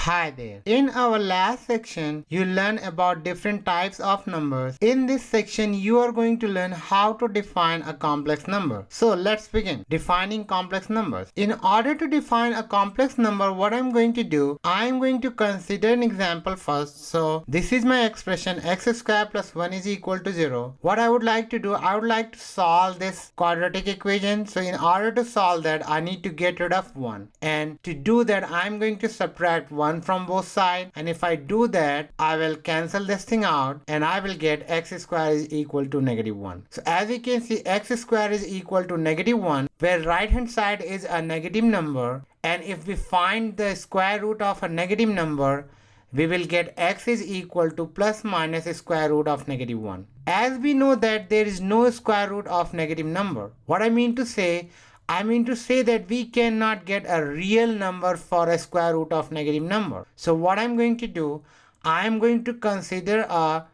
Hi there. In our last section, you learned about different types of numbers. In this section, you are going to learn how to define a complex number. So let's begin. Defining complex numbers. In order to define a complex number, what I'm going to do, I'm going to consider an example first. So this is my expression x squared plus 1 is equal to 0. What I would like to do, I would like to solve this quadratic equation. So in order to solve that, I need to get rid of 1. And to do that, I'm going to subtract 1 from both sides, and if I do that, I will cancel this thing out and I will get x squared is equal to -1. So as you can see, x squared is equal to -1, where right hand side is a negative number, and if we find the square root of a negative number, we will get x is equal to plus minus square root of -1. As we know that there is no square root of negative number, what I mean to say that we cannot get a real number for a square root of negative number. So what I'm going to do, I'm going to consider a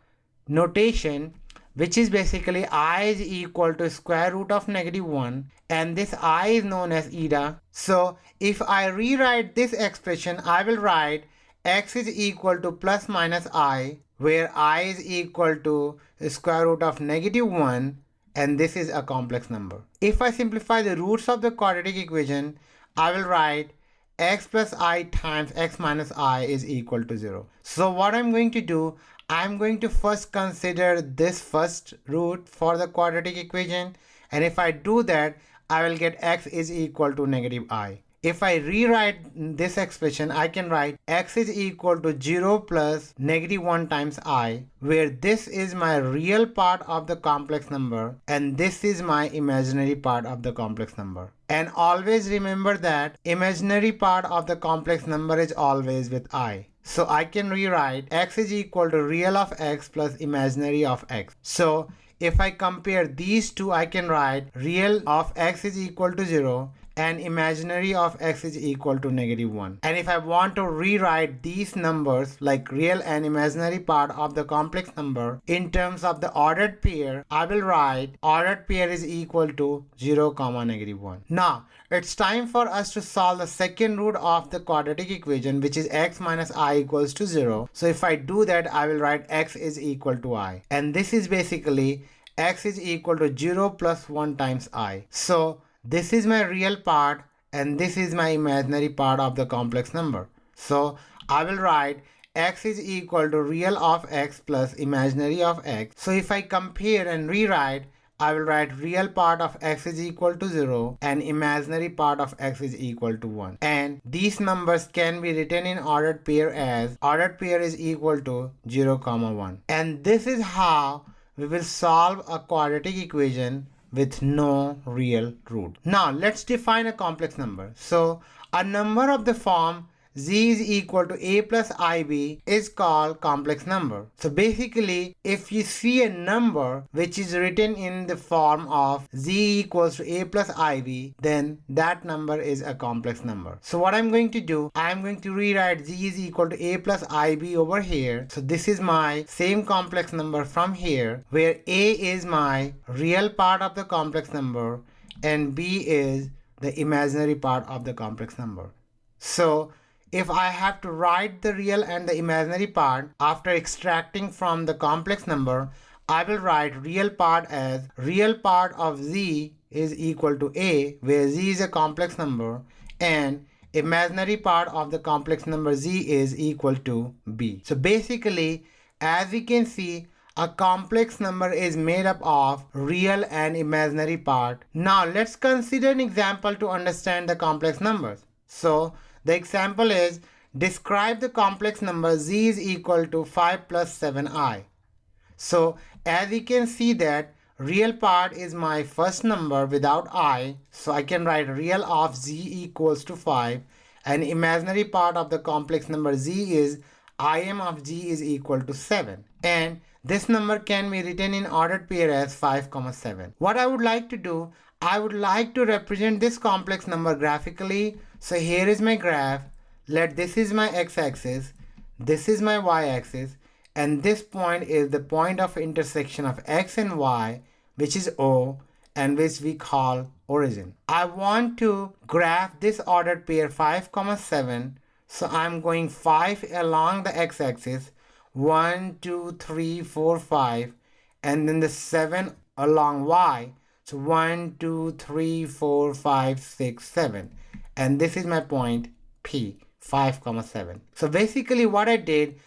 notation which is basically I is equal to square root of -1, and this I is known as eta. So if I rewrite this expression, I will write x is equal to plus minus I, where I is equal to square root of -1, and this is a complex number. If I simplify the roots of the quadratic equation, I will write x plus I times x minus I is equal to 0. So what I'm going to do, I'm going to first consider this first root for the quadratic equation, and if I do that, I will get x is equal to -I. If I rewrite this expression, I can write x is equal to 0 plus -1 times I, where this is my real part of the complex number and this is my imaginary part of the complex number. And always remember that imaginary part of the complex number is always with I. So I can rewrite x is equal to real of x plus imaginary of x. So if I compare these two, I can write real of x is equal to 0 and imaginary of x is equal to -1. And if I want to rewrite these numbers like real and imaginary part of the complex number in terms of the ordered pair, I will write ordered pair is equal to 0, -1. Now it's time for us to solve the second root of the quadratic equation, which is x minus I equals to 0. So if I do that, I will write x is equal to I, and this is basically x is equal to 0 plus 1 times I. So this is my real part and this is my imaginary part of the complex number. So I will write x is equal to real of x plus imaginary of x. So if I compare and rewrite, I will write real part of x is equal to 0 and imaginary part of x is equal to 1. And these numbers can be written in ordered pair as ordered pair is equal to 0, 1. And this is how we will solve a quadratic equation with no real root. Now let's define a complex number. So a number of the form z is equal to a plus ib is called complex number. So basically, if you see a number which is written in the form of z equals to a plus ib, then that number is a complex number. So what I'm going to do, I'm going to rewrite z is equal to a plus ib over here. So this is my same complex number from here, where a is my real part of the complex number and b is the imaginary part of the complex number. So if I have to write the real and the imaginary part after extracting from the complex number, I will write real part as real part of z is equal to a, where z is a complex number, and imaginary part of the complex number z is equal to b. So basically, as we can see, a complex number is made up of real and imaginary part. Now let's consider an example to understand the complex numbers. So the example is, describe the complex number z is equal to 5 plus 7i. So as you can see that real part is my first number without I, so I can write real of z equals to 5, and imaginary part of the complex number z is im of g is equal to 7. And this number can be written in ordered pair as 5, 7. What I would like to do, I would like to represent this complex number graphically. So here is my graph. This is my x-axis, this is my y-axis, and this point is the point of intersection of x and y, which is O, and which we call origin. I want to graph this ordered pair 5, 7 So I'm going 5 along the x-axis, 1, 2, 3, 4, 5, and then the 7 along y. So 1, 2, 3, 4, 5, 6, 7. And this is my point P, 5, 7. So basically what I did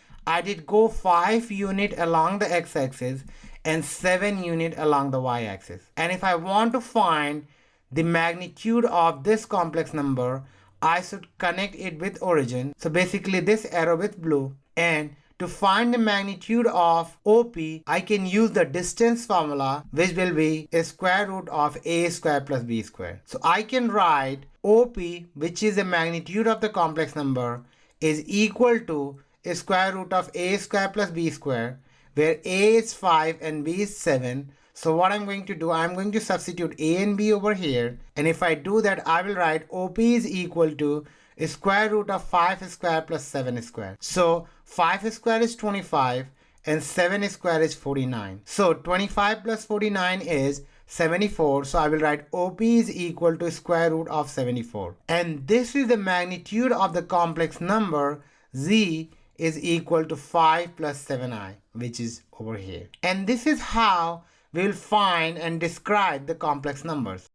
go 5 unit along the x-axis and 7 unit along the y-axis. And if I want to find the magnitude of this complex number, I should connect it with origin. So basically this arrow with blue. And to find the magnitude of OP, I can use the distance formula, which will be a square root of a square plus b square. So I can write OP, which is the magnitude of the complex number, is equal to a square root of a square plus b square, where a is 5 and b is 7. So what I'm going to do, I'm going to substitute a and b over here. And if I do that, I will write OP is equal to a square root of 5 square plus 7 square. So 5 square is 25 and 7 square is 49. So 25 plus 49 is 74. So I will write OP is equal to square root of 74. And this is the magnitude of the complex number Z is equal to 5 plus 7i, which is over here. And this is how we will find and describe the complex numbers.